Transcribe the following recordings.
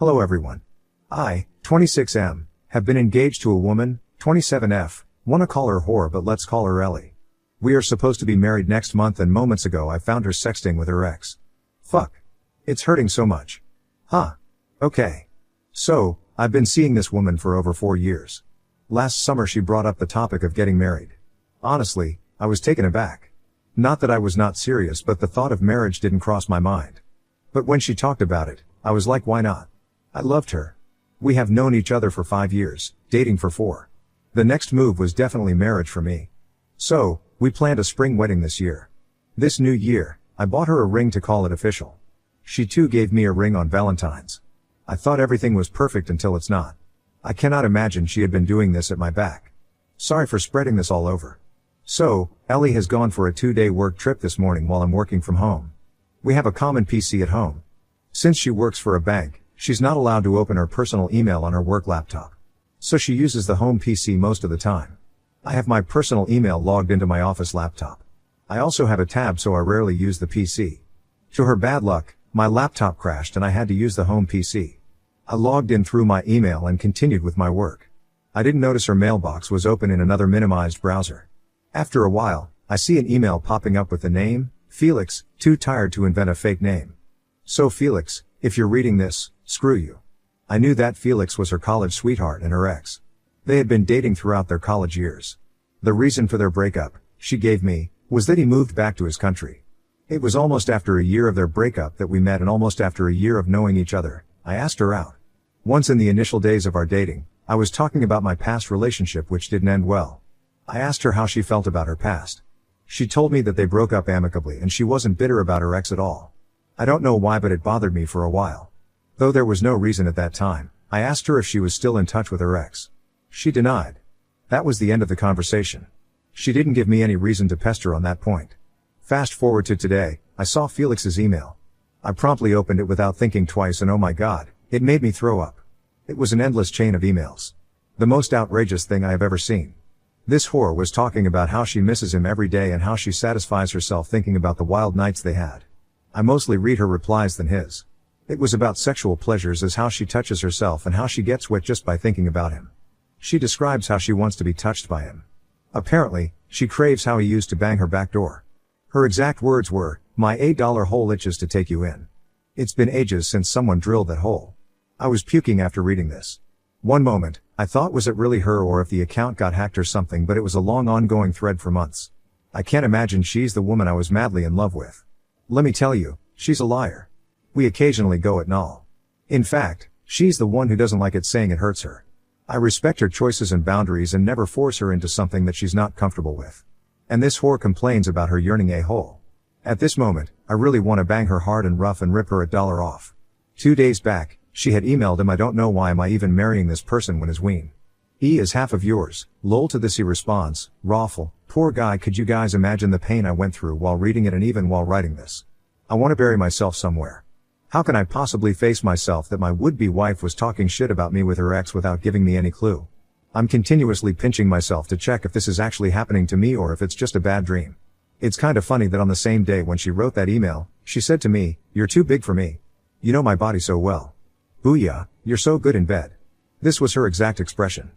Hello everyone. I, 26M, have been engaged to a woman, 27F, wanna call her whore but let's call her Ellie. We are supposed to be married next month and moments ago I found her sexting with her ex. Fuck. It's hurting so much. Huh. Okay. So, I've been seeing this woman for over 4 years. Last summer she brought up the topic of getting married. Honestly, I was taken aback. Not that I was not serious, but the thought of marriage didn't cross my mind. But when she talked about it, I was like, why not? I loved her. We have known each other for 5 years, dating for 4. The next move was definitely marriage for me. So, we planned a spring wedding this year. This new year, I bought her a ring to call it official. She too gave me a ring on Valentine's. I thought everything was perfect until it's not. I cannot imagine she had been doing this at my back. Sorry for spreading this all over. So, Ellie has gone for a 2-day work trip this morning while I'm working from home. We have a common PC at home. Since she works for a bank, she's not allowed to open her personal email on her work laptop. So she uses the home PC most of the time. I have my personal email logged into my office laptop. I also have a tab so I rarely use the PC. To her bad luck, my laptop crashed and I had to use the home PC. I logged in through my email and continued with my work. I didn't notice her mailbox was open in another minimized browser. After a while, I see an email popping up with the name, Felix, too tired to invent a fake name. So Felix, if you're reading this, screw you. I knew that Felix was her college sweetheart and her ex. They had been dating throughout their college years. The reason for their breakup, she gave me, was that he moved back to his country. It was almost after a year of their breakup that we met, and almost after a year of knowing each other, I asked her out. Once in the initial days of our dating, I was talking about my past relationship which didn't end well. I asked her how she felt about her past. She told me that they broke up amicably and she wasn't bitter about her ex at all. I don't know why, but it bothered me for a while. Though there was no reason at that time, I asked her if she was still in touch with her ex. She denied. That was the end of the conversation. She didn't give me any reason to pester on that point. Fast forward to today, I saw Felix's email. I promptly opened it without thinking twice and oh my god, it made me throw up. It was an endless chain of emails. The most outrageous thing I have ever seen. This whore was talking about how she misses him every day and how she satisfies herself thinking about the wild nights they had. I mostly read her replies than his. It was about sexual pleasures, as how she touches herself and how she gets wet just by thinking about him. She describes how she wants to be touched by him. Apparently, she craves how he used to bang her back door. Her exact words were, "My $8 hole itches to take you in." It's been ages since someone drilled that hole. I was puking after reading this. One moment, I thought, was it really her, or if the account got hacked or something, but it was a long ongoing thread for months. I can't imagine she's the woman I was madly in love with. Let me tell you, she's a liar. We occasionally go at null. In fact, she's the one who doesn't like it saying it hurts her. I respect her choices and boundaries and never force her into something that she's not comfortable with. And this whore complains about her yearning a hole. At this moment, I really want to bang her hard and rough and rip her $1 off. 2 days back, she had emailed him, "I don't know why am I even marrying this person when his ween. E is half of yours." Lol. To this he responds, "Rawful, poor guy, could you guys imagine the pain I went through while reading it and even while writing this? I want to bury myself somewhere. How can I possibly face myself that my would-be wife was talking shit about me with her ex without giving me any clue? I'm continuously pinching myself to check if this is actually happening to me or if it's just a bad dream." It's kind of funny that on the same day when she wrote that email, she said to me, "You're too big for me. You know my body so well. Booyah, you're so good in bed." This was her exact expression.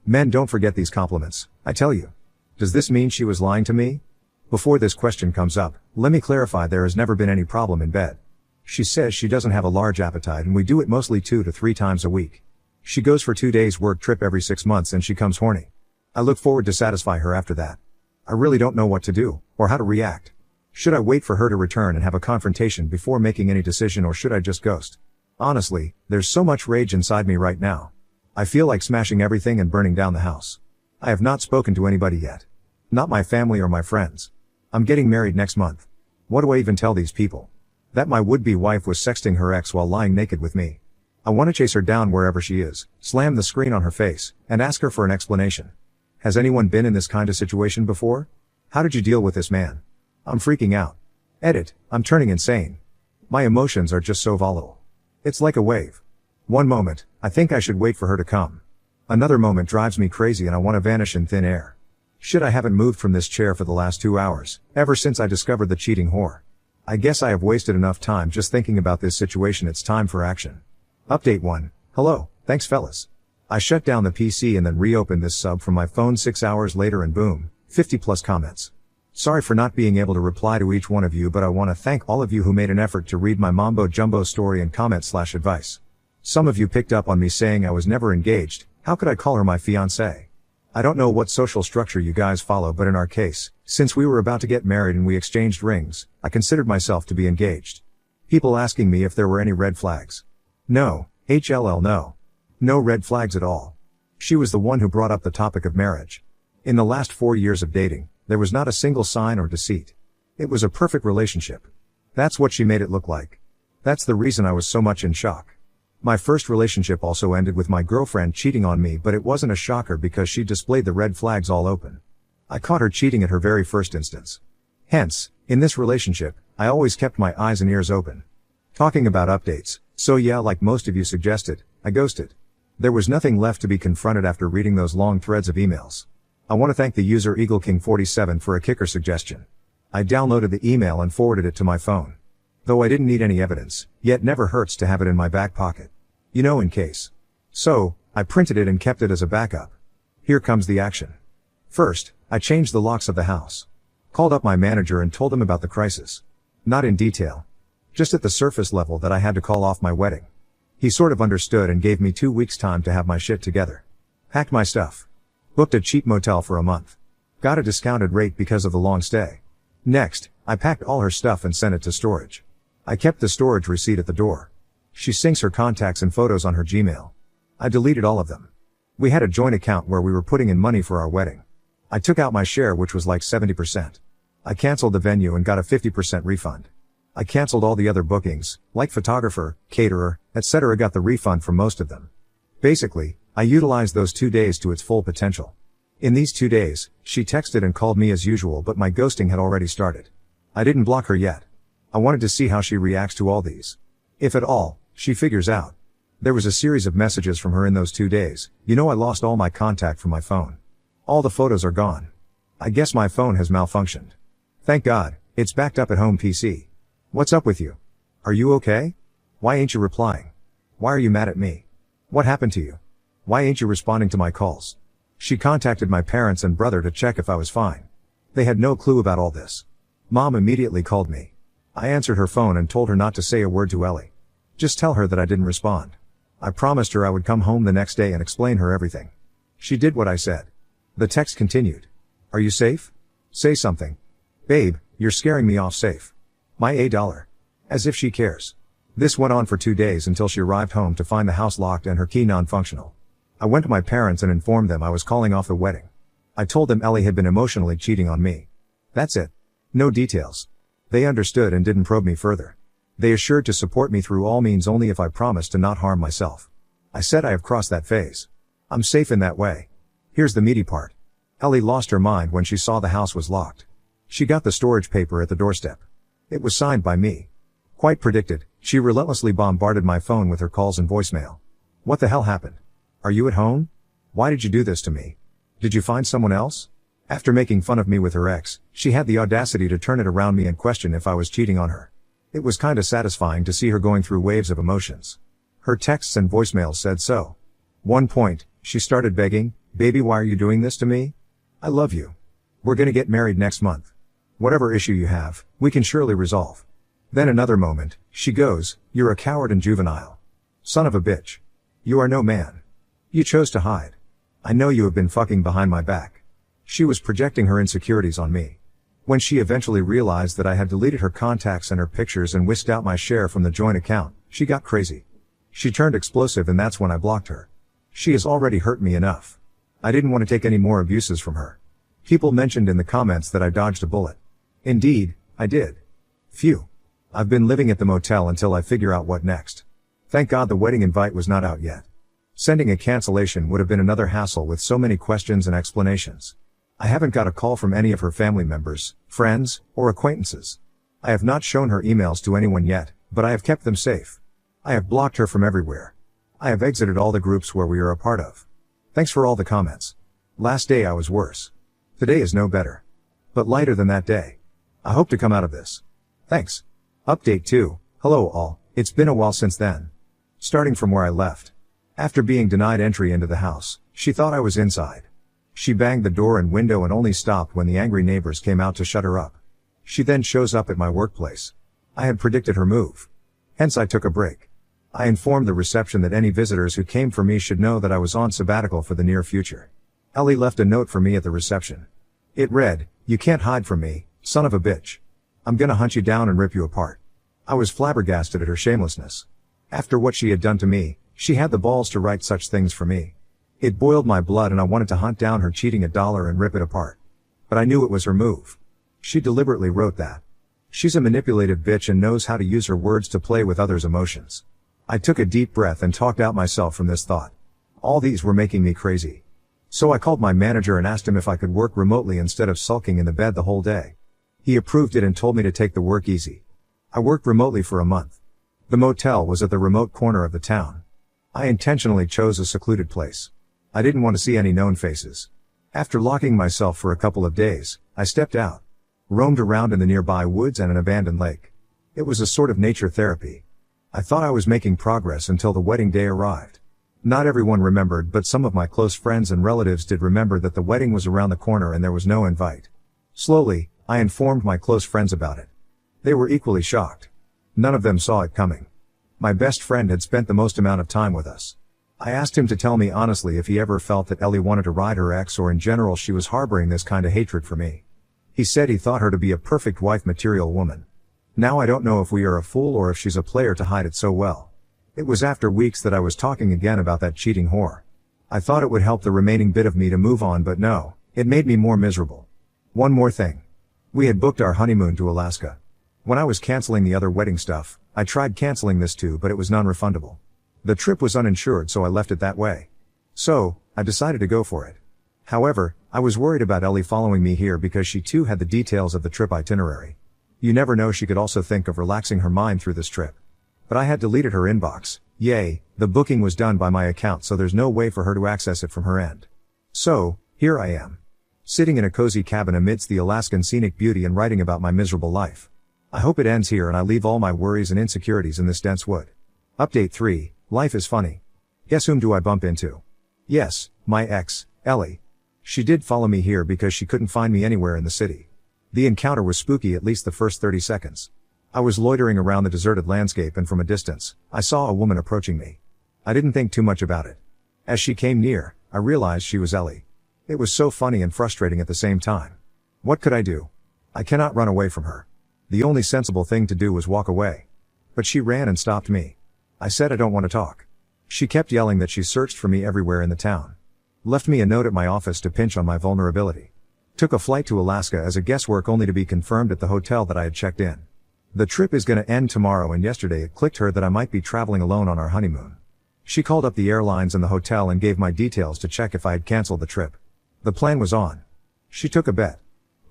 Men don't forget these compliments, I tell you. Does this mean she was lying to me? Before this question comes up, let me clarify, there has never been any problem in bed. She says she doesn't have a large appetite and we do it mostly 2 to 3 times a week. She goes for 2 days work trip every 6 months and she comes horny. I look forward to satisfy her after that. I really don't know what to do, or how to react. Should I wait for her to return and have a confrontation before making any decision, or should I just ghost? Honestly, there's so much rage inside me right now. I feel like smashing everything and burning down the house. I have not spoken to anybody yet. Not my family or my friends. I'm getting married next month. What do I even tell these people? That my would-be wife was sexting her ex while lying naked with me. I want to chase her down wherever she is, slam the screen on her face, and ask her for an explanation. Has anyone been in this kind of situation before? How did you deal with this man? I'm freaking out. Edit, I'm turning insane. My emotions are just so volatile. It's like a wave. One moment, I think I should wait for her to come. Another moment drives me crazy and I want to vanish in thin air. Shit, I haven't moved from this chair for the last 2 hours, ever since I discovered the cheating whore. I guess I have wasted enough time just thinking about this situation. It's time for action. Update 1. Hello, thanks fellas. I shut down the PC and then reopened this sub from my phone 6 hours later and boom, 50 plus comments. Sorry for not being able to reply to each one of you, but I want to thank all of you who made an effort to read my Mambo Jumbo story and comment/advice. Some of you picked up on me saying I was never engaged. How could I call her my fiancée? I don't know what social structure you guys follow, but in our case, since we were about to get married and we exchanged rings, I considered myself to be engaged. People asking me if there were any red flags. No, HLL no. No red flags at all. She was the one who brought up the topic of marriage. In the last 4 years of dating, there was not a single sign or deceit. It was a perfect relationship. That's what she made it look like. That's the reason I was so much in shock. My first relationship also ended with my girlfriend cheating on me, but it wasn't a shocker because she displayed the red flags all open. I caught her cheating at her very first instance. Hence, in this relationship, I always kept my eyes and ears open. Talking about updates, so yeah, like most of you suggested, I ghosted. There was nothing left to be confronted after reading those long threads of emails. I want to thank the user EagleKing47 for a kicker suggestion. I downloaded the email and forwarded it to my phone. Though I didn't need any evidence, yet never hurts to have it in my back pocket. You know, in case. So, I printed it and kept it as a backup. Here comes the action. First, I changed the locks of the house. Called up my manager and told him about the crisis. Not in detail. Just at the surface level that I had to call off my wedding. He sort of understood and gave me 2 weeks time to have my shit together. Packed my stuff. Booked a cheap motel for a month. Got a discounted rate because of the long stay. Next, I packed all her stuff and sent it to storage. I kept the storage receipt at the door. She syncs her contacts and photos on her Gmail. I deleted all of them. We had a joint account where we were putting in money for our wedding. I took out my share, which was like 70%. I canceled the venue and got a 50% refund. I canceled all the other bookings, like photographer, caterer, etc. Got the refund for most of them. Basically, I utilized those 2 days to its full potential. In these 2 days, she texted and called me as usual, but my ghosting had already started. I didn't block her yet. I wanted to see how she reacts to all these. If at all, she figures out. There was a series of messages from her in those 2 days. You know, I lost all my contact from my phone. All the photos are gone. I guess my phone has malfunctioned. Thank God, it's backed up at home PC. What's up with you? Are you okay? Why ain't you replying? Why are you mad at me? What happened to you? Why ain't you responding to my calls? She contacted my parents and brother to check if I was fine. They had no clue about all this. Mom immediately called me. I answered her phone and told her not to say a word to Ellie. Just tell her that I didn't respond. I promised her I would come home the next day and explain her everything. She did what I said. The text continued. Are you safe? Say something. Babe, you're scaring me off safe. My $1. As if she cares. This went on for 2 days until she arrived home to find the house locked and her key non-functional. I went to my parents and informed them I was calling off the wedding. I told them Ellie had been emotionally cheating on me. That's it. No details. They understood and didn't probe me further. They assured to support me through all means only if I promised to not harm myself. I said I have crossed that phase. I'm safe in that way. Here's the meaty part. Ellie lost her mind when she saw the house was locked. She got the storage paper at the doorstep. It was signed by me. Quite predicted, she relentlessly bombarded my phone with her calls and voicemail. What the hell happened? Are you at home? Why did you do this to me? Did you find someone else? After making fun of me with her ex, she had the audacity to turn it around me and question if I was cheating on her. It was kinda satisfying to see her going through waves of emotions. Her texts and voicemails said so. One point, she started begging, baby, why are you doing this to me? I love you. We're gonna get married next month. Whatever issue you have, we can surely resolve. Then another moment, she goes, you're a coward and juvenile. Son of a bitch. You are no man. You chose to hide. I know you have been fucking behind my back. She was projecting her insecurities on me. When she eventually realized that I had deleted her contacts and her pictures and whisked out my share from the joint account, she got crazy. She turned explosive and that's when I blocked her. She has already hurt me enough. I didn't want to take any more abuses from her. People mentioned in the comments that I dodged a bullet. Indeed, I did. Phew. I've been living at the motel until I figure out what next. Thank God the wedding invite was not out yet. Sending a cancellation would have been another hassle with so many questions and explanations. I haven't got a call from any of her family members, friends, or acquaintances. I have not shown her emails to anyone yet, but I have kept them safe. I have blocked her from everywhere. I have exited all the groups where we are a part of. Thanks for all the comments. Last day I was worse. Today is no better. But lighter than that day. I hope to come out of this. Thanks. Update 2. Hello all, it's been a while since then. starting from where I left. After being denied entry into the house, she thought I was inside. She banged the door and window and only stopped when the angry neighbors came out to shut her up. She then shows up at my workplace. I had predicted her move. Hence I took a break. I informed the reception that any visitors who came for me should know that I was on sabbatical for the near future. Ellie left a note for me at the reception. It read, "You can't hide from me, son of a bitch. I'm gonna hunt you down and rip you apart." I was flabbergasted at her shamelessness. After what she had done to me, she had the balls to write such things for me. It boiled my blood and I wanted to hunt down her cheating $1 and rip it apart. But I knew it was her move. She deliberately wrote that. She's a manipulative bitch and knows how to use her words to play with others' emotions. I took a deep breath and talked out myself from this thought. All these were making me crazy. So I called my manager and asked him if I could work remotely instead of sulking in the bed the whole day. He approved it and told me to take the work easy. I worked remotely for a month. The motel was at the remote corner of the town. I intentionally chose a secluded place. I didn't want to see any known faces. After locking myself for a couple of days, I stepped out. Roamed around in the nearby woods and an abandoned lake. It was a sort of nature therapy. I thought I was making progress until the wedding day arrived. Not everyone remembered, but some of my close friends and relatives did remember that the wedding was around the corner and there was no invite. Slowly, I informed my close friends about it. They were equally shocked. None of them saw it coming. My best friend had spent the most amount of time with us. I asked him to tell me honestly if he ever felt that Ellie wanted to ride her ex or in general she was harboring this kind of hatred for me. He said he thought her to be a perfect wife material woman. Now I don't know if we are a fool or if she's a player to hide it so well. It was after weeks that I was talking again about that cheating whore. I thought it would help the remaining bit of me to move on, but no, it made me more miserable. One more thing. We had booked our honeymoon to Alaska. When I was canceling the other wedding stuff, I tried canceling this too, but it was non-refundable. The trip was uninsured, so I left it that way. So, I decided to go for it. However, I was worried about Ellie following me here because she too had the details of the trip itinerary. You never know, she could also think of relaxing her mind through this trip. But I had deleted her inbox. Yay, the booking was done by my account, so there's no way for her to access it from her end. So, here I am. Sitting in a cozy cabin amidst the Alaskan scenic beauty and writing about my miserable life. I hope it ends here and I leave all my worries and insecurities in this dense wood. Update 3, life is funny. Guess whom do I bump into? Yes, my ex, Ellie. She did follow me here because she couldn't find me anywhere in the city. The encounter was spooky at least the first 30 seconds. I was loitering around the deserted landscape and from a distance, I saw a woman approaching me. I didn't think too much about it. As she came near, I realized she was Ellie. It was so funny and frustrating at the same time. What could I do? I cannot run away from her. The only sensible thing to do was walk away. But she ran and stopped me. I said I don't want to talk. She kept yelling that she searched for me everywhere in the town. Left me a note at my office to pinch on my vulnerability. Took a flight to Alaska as a guesswork only to be confirmed at the hotel that I had checked in. The trip is gonna end tomorrow, and yesterday it clicked her that I might be traveling alone on our honeymoon. She called up the airlines and the hotel and gave my details to check if I had canceled the trip. The plan was on. She took a bet.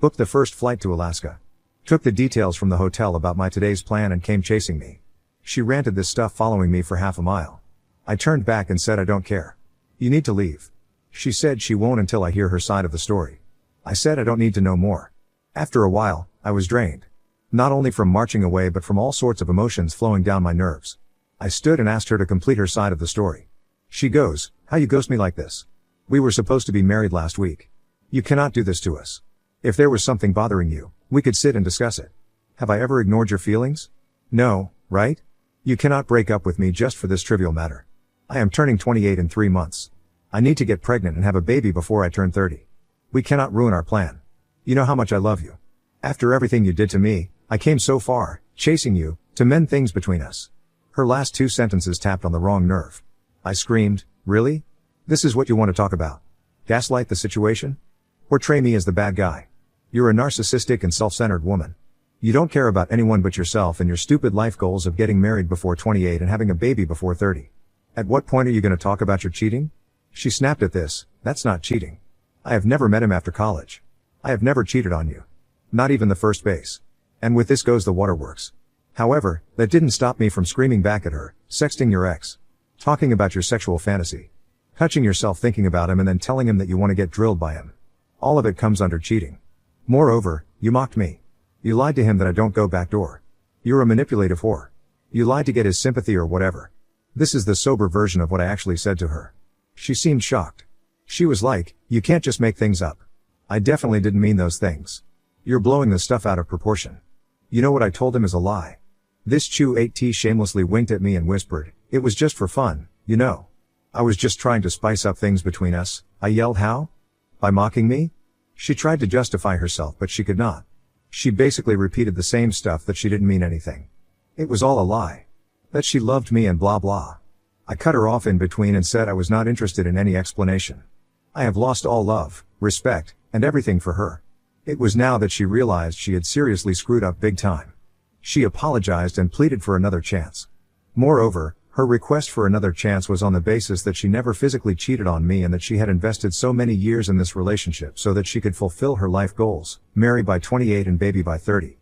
Booked the first flight to Alaska. Took the details from the hotel about my today's plan and came chasing me. She ranted this stuff following me for half a mile. I turned back and said I don't care. You need to leave. She said she won't until I hear her side of the story. I said I don't need to know more. After a while, I was drained. Not only from marching away but from all sorts of emotions flowing down my nerves. I stood and asked her to complete her side of the story. She goes, "How you ghost me like this? We were supposed to be married last week. You cannot do this to us. If there was something bothering you, we could sit and discuss it. Have I ever ignored your feelings? No, right? You cannot break up with me just for this trivial matter. I am turning 28 in 3 months. I need to get pregnant and have a baby before I turn 30. We cannot ruin our plan. You know how much I love you. After everything you did to me, I came so far, chasing you, to mend things between us." Her last 2 sentences tapped on the wrong nerve. I screamed, "Really? This is what you want to talk about? Gaslight the situation? Portray me as the bad guy? You're a narcissistic and self-centered woman. You don't care about anyone but yourself and your stupid life goals of getting married before 28 and having a baby before 30. At what point are you going to talk about your cheating?" She snapped at this. "That's not cheating. I have never met him after college. I have never cheated on you. Not even the first base. And with this goes the waterworks." However, that didn't stop me from screaming back at her, "Sexting your ex. Talking about your sexual fantasy. Touching yourself thinking about him and then telling him that you want to get drilled by him. All of it comes under cheating. Moreover, you mocked me. You lied to him that I don't go backdoor. You're a manipulative whore. You lied to get his sympathy or whatever. This is the sober version of what I actually said to her. She seemed shocked. She was like, "You can't just make things up." I definitely didn't mean those things. You're blowing the stuff out of proportion. You know what I told him is a lie. This Chew 8T shamelessly winked at me and whispered, "It was just for fun, you know. I was just trying to spice up things between us." I yelled, "How? By mocking me?" She tried to justify herself but she could not. She basically repeated the same stuff, that she didn't mean anything. It was all a lie. That she loved me and blah blah. I cut her off in between and said I was not interested in any explanation. I have lost all love, respect, and everything for her. It was now that she realized she had seriously screwed up big time. She apologized and pleaded for another chance. Moreover, her request for another chance was on the basis that she never physically cheated on me and that she had invested so many years in this relationship so that she could fulfill her life goals, marry by 28 and baby by 30.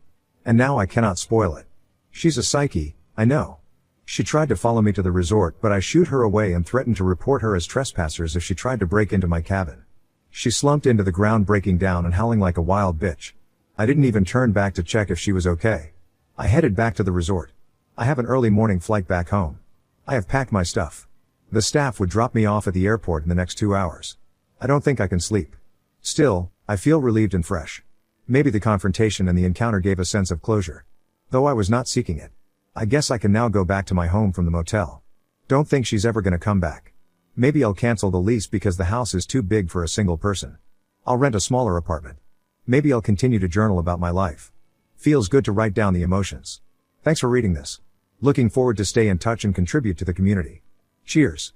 And now I cannot spoil it. She's a psyche, I know. She tried to follow me to the resort but I shooed her away and threatened to report her as trespassers if she tried to break into my cabin. She slumped into the ground, breaking down and howling like a wild bitch. I didn't even turn back to check if she was okay. I headed back to the resort. I have an early morning flight back home. I have packed my stuff. The staff would drop me off at the airport in the next 2 hours. I don't think I can sleep. Still, I feel relieved and fresh. Maybe the confrontation and the encounter gave a sense of closure. Though I was not seeking it. I guess I can now go back to my home from the motel. Don't think she's ever gonna come back. Maybe I'll cancel the lease because the house is too big for a single person. I'll rent a smaller apartment. Maybe I'll continue to journal about my life. Feels good to write down the emotions. Thanks for reading this. Looking forward to stay in touch and contribute to the community. Cheers.